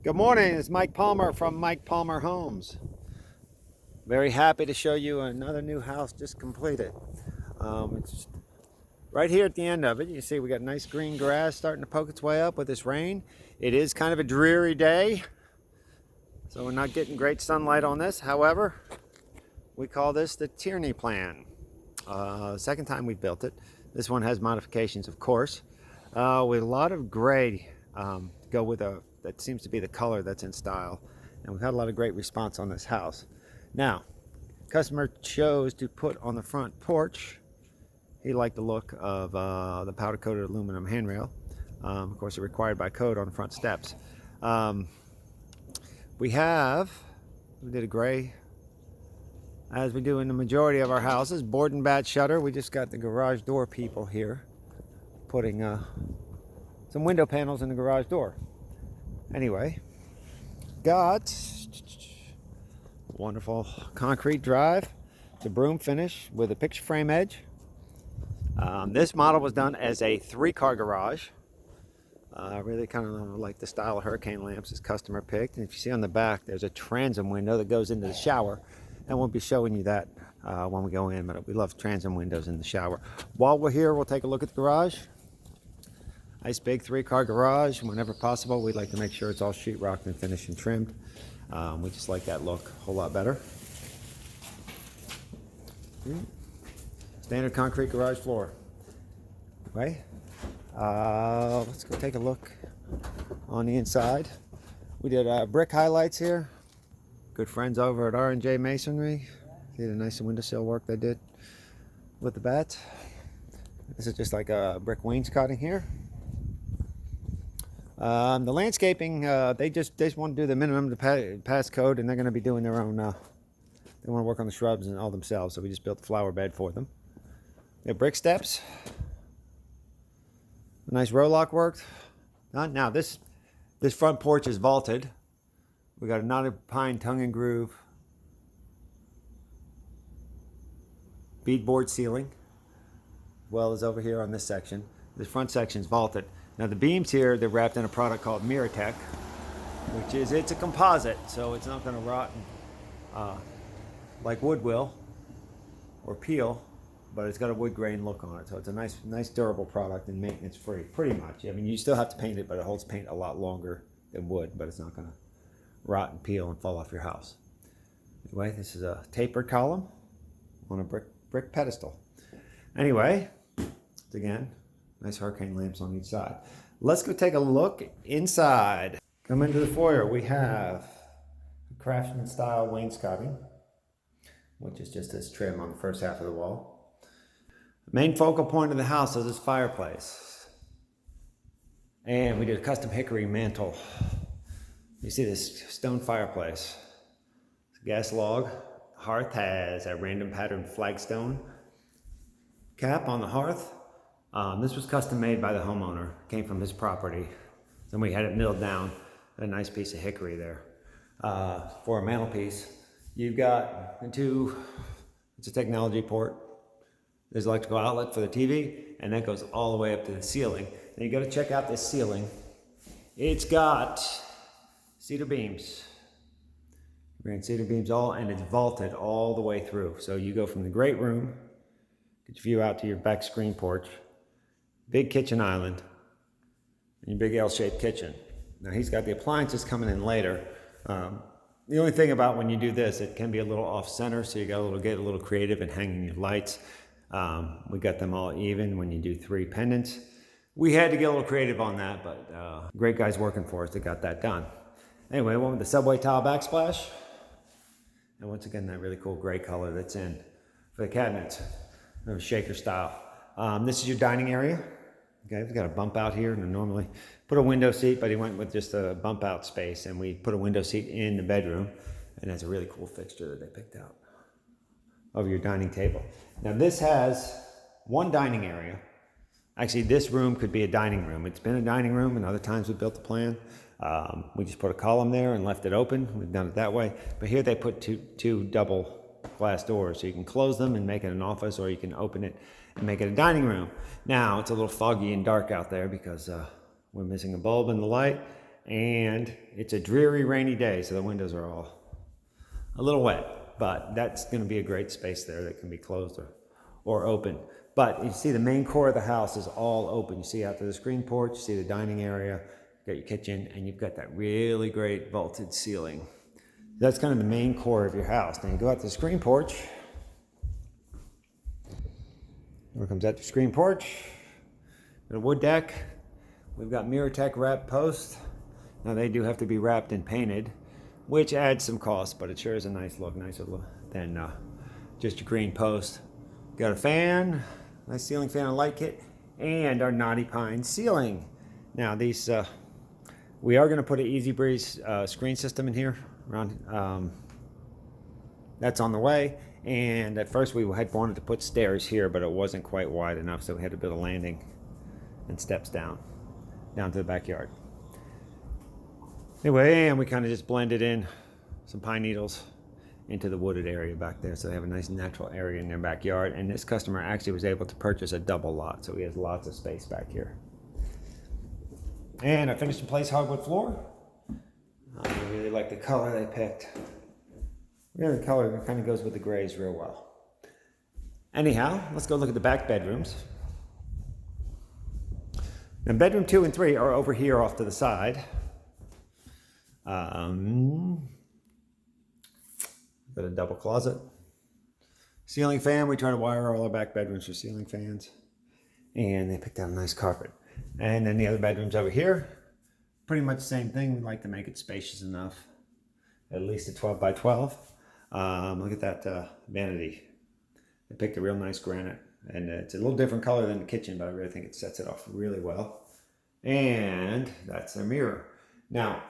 Good morning, it's Mike Palmer from Mike Palmer Homes. Very happy to show you another new house just completed. It's right here at the end of it. You can see we got nice green grass starting to poke its way up with this rain. It is kind of a dreary day, so we're not getting great sunlight on this. However, we call this the Tierney plan. Second time we built it. This one has modifications, of course, with a lot of gray to go with that seems to be the color that's in style, and we've had a lot of great response on this house. Now, customer chose to put on the front porch. He liked the look of the powder coated aluminum handrail. Of course, they're required by code on the front steps. We did a gray, as we do in the majority of our houses, board and bat shutter. We just got the garage door people here putting some window panels in the garage door. Anyway, got wonderful concrete drive. It's a broom finish with a picture frame edge. This model was done as a 3-car garage. Really kind of like the style of hurricane lamps this customer picked. And if you see on the back, there's a transom window that goes into the shower. And we'll be showing you that when we go in, but we love transom windows in the shower. While we're here, we'll take a look at the garage. Nice big 3-car garage. Whenever possible, we'd like to make sure it's all sheetrocked and finished and trimmed. We just like that look a whole lot better. Standard concrete garage floor. Okay. Let's go take a look on the inside. We did brick highlights here. Good friends over at R&J Masonry. See the nice windowsill work they did with the bats. This is just like a brick wainscoting here. The landscaping, they just want to do the minimum to pass code, and they're going to be doing their own. They want to work on the shrubs and all themselves, so we just built the flower bed for them. We have brick steps. A nice row lock worked. Now this front porch is vaulted. We got a knotted pine tongue and groove beadboard ceiling, as well as over here on this section. This front section is vaulted. Now the beams here, they're wrapped in a product called Mirror-Tech, which is, it's a composite, so it's not going to rot like wood will or peel, but it's got a wood grain look on it. So it's a nice durable product and maintenance free, pretty much. I mean, you still have to paint it, but it holds paint a lot longer than wood, but it's not going to rot and peel and fall off your house. Anyway, this is a tapered column on a brick pedestal. Anyway, again, nice hurricane lamps on each side. Let's go take a look inside. Come into the foyer. We have craftsman style wainscoting, which is just this trim on the first half of the wall. The main focal point of the house is this fireplace. And we did a custom hickory mantle. You see this stone fireplace. It's a gas log. Hearth has a random patterned flagstone cap on the hearth. This was custom made by the homeowner. Came from his property. Then we had it milled down. A nice piece of hickory there. For a mantelpiece, you've got it's a technology port. There's an electrical outlet for the TV, and that goes all the way up to the ceiling. Now you got to check out this ceiling. It's got cedar beams. Grand cedar beams and it's vaulted all the way through. So you go from the great room, get your view out to your back screen porch, big kitchen island, and your big L-shaped kitchen. Now he's got the appliances coming in later. The only thing about when you do this, it can be a little off center, so you got to get a little creative in hanging your lights. We got them all even when you do 3 pendants. We had to get a little creative on that, but great guys working for us that got that done. Anyway, went with the subway tile backsplash. And once again, that really cool gray color that's in for the cabinets. Shaker style. This is your dining area. Okay, we've got a bump out here, and I normally put a window seat, but he went with just a bump out space, and we put a window seat in the bedroom, and that's a really cool fixture that they picked out over your dining table. Now this has one dining area. Actually, this room could be a dining room. It's been a dining room, and other times we built the plan. We just put a column there and left it open. We've done it that way. But here they put two double glass doors, so you can close them and make it an office, or you can open it and make it a dining room. Now, it's a little foggy and dark out there because we're missing a bulb in the light, and it's a dreary rainy day, so the windows are all a little wet, but that's going to be a great space there that can be closed or open. But you see the main core of the house is all open. You see out to the screen porch, you see the dining area, you got your kitchen, and you've got that really great vaulted ceiling. That's kind of the main core of your house. Now you go out to the screen porch. Here comes out the screen porch. Got a wood deck. We've got MirrorTech wrapped posts. Now they do have to be wrapped and painted, which adds some cost, but it sure is a nice look, nicer look than just a green post. Got a fan, nice ceiling fan and light kit, and our Knotty Pine ceiling. Now these, we are going to put an Easy Breeze screen system in here. That's on the way. And at first we had wanted to put stairs here, but it wasn't quite wide enough, so we had to build a landing and steps down to the backyard. Anyway, and we kind of just blended in some pine needles into the wooded area back there, so they have a nice natural area in their backyard. And this customer actually was able to purchase a double lot, so he has lots of space back here. And I finished in place hardwood floor. I really like the color they picked. Really, the color kind of goes with the grays real well. Anyhow, let's go look at the back bedrooms. Now, bedroom 2 and 3 are over here off to the side. Got a double closet. Ceiling fan, we try to wire all our back bedrooms for ceiling fans. And they picked out a nice carpet. And then the other bedrooms over here, pretty much the same thing. We like to make it spacious enough, at least a 12 by 12. Look at that vanity. They picked a real nice granite, and it's a little different color than the kitchen, but I really think it sets it off really well. And that's their mirror. Now,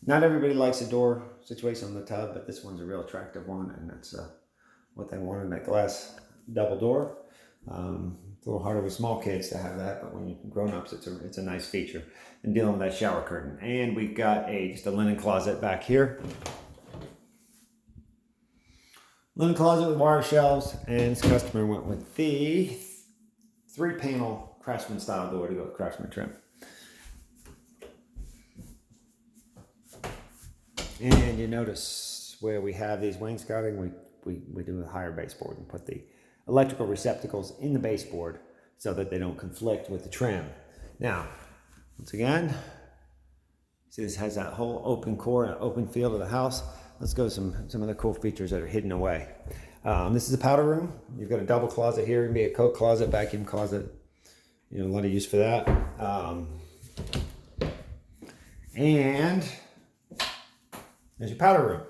not everybody likes a door situation on the tub, but this one's a real attractive one, and that's what they wanted, that glass double door. It's a little harder with small kids to have that, but when you're grown-ups, it's a nice feature. And dealing with that shower curtain. And we've got just a linen closet back here. Linen closet with wire shelves, and this customer went with the 3-panel Craftsman style door to go with Craftsman trim. And you notice where we have these wainscoting, we do a higher baseboard and put the electrical receptacles in the baseboard so that they don't conflict with the trim. Now, once again, see this has that whole open core and open feel to the house. Let's go to some of the cool features that are hidden away. This is a powder room. You've got a double closet here. It can be a coat closet, vacuum closet. You know, a lot of use for that. And there's your powder room.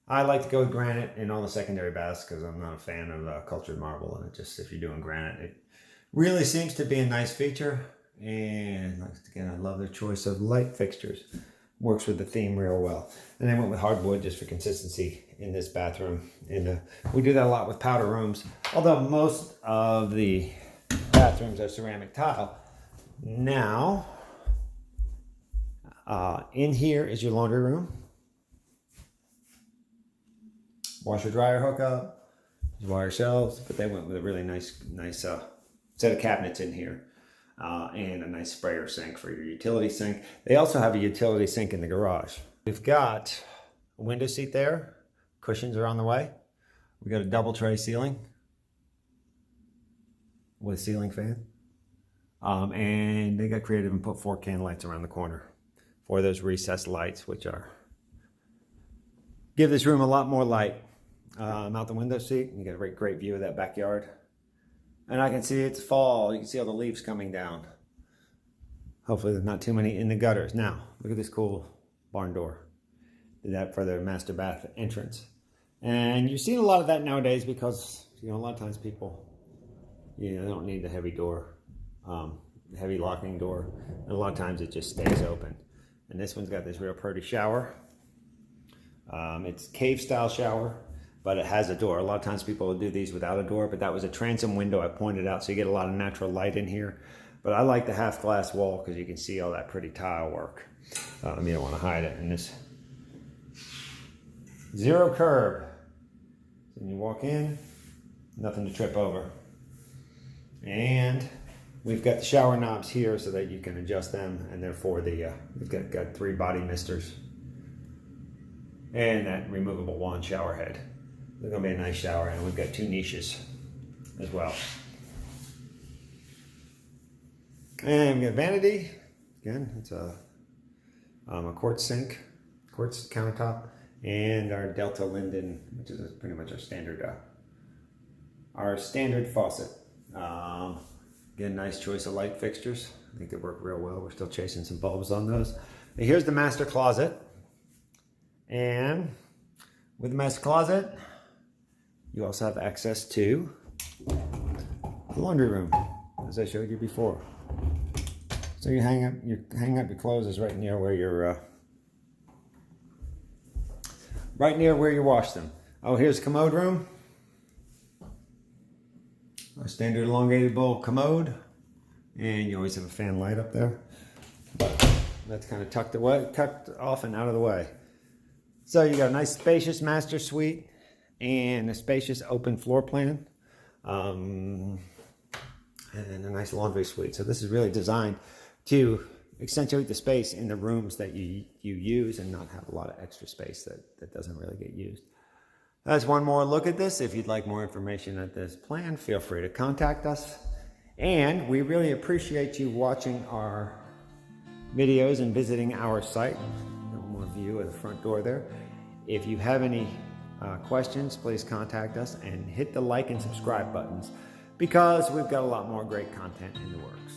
I like to go with granite in all the secondary baths because I'm not a fan of cultured marble, and it just, if you're doing granite, it really seems to be a nice feature. And again, I love their choice of light fixtures. Works with the theme real well. And I went with hardwood just for consistency in this bathroom. And we do that a lot with powder rooms, although most of the bathrooms are ceramic tile. Now, in here is your laundry room. Washer dryer hookup, wire shelves, but they went with a really nice set of cabinets in here, and a nice sprayer sink for your utility sink. They also have a utility sink in the garage. We've got a window seat there. Cushions are on the way. We got a double tray ceiling with a ceiling fan, and they got creative and put 4 can lights around the corner for those recessed lights, which give this room a lot more light. Out the window seat, you get a great view of that backyard. And I can see it's fall. You can see all the leaves coming down. Hopefully there's not too many in the gutters. Now, look at this cool barn door. Did that for their master bath entrance. And you're seeing a lot of that nowadays because, you know, a lot of times people, you know, they don't need the heavy door, heavy locking door. And a lot of times it just stays open. And this one's got this real pretty shower. It's cave style shower, but it has a door. A lot of times people will do these without a door, but that was a transom window I pointed out, so you get a lot of natural light in here. But I like the half glass wall because you can see all that pretty tile work. You don't want to hide it. And this zero curb. So when you walk in, nothing to trip over. And We've got the shower knobs here so that you can adjust them, and therefore we've got 3 body misters and that removable wand shower head. It's gonna be a nice shower, and we've got 2 niches as well. And we got vanity. Again, it's a quartz sink, quartz countertop, and our Delta Linden, which is pretty much our standard faucet. Again, nice choice of light fixtures. I think they work real well. We're still chasing some bulbs on those. And here's the master closet. And with the master closet, you also have access to the laundry room, as I showed you before. So you hang up your clothes is right near where you wash them. Oh, here's the commode room. Our standard elongated bowl commode, and you always have a fan light up there. But that's kind of tucked off and out of the way. So you got a nice spacious master suite and a spacious open floor plan, and a nice laundry suite. So this is really designed to accentuate the space in the rooms that you use and not have a lot of extra space that doesn't really get used. That's one more look at this. If you'd like more information at this plan, feel free to contact us. And we really appreciate you watching our videos and visiting our site. One more view of the front door there. If you have any questions, please contact us and hit the like and subscribe buttons, because we've got a lot more great content in the works.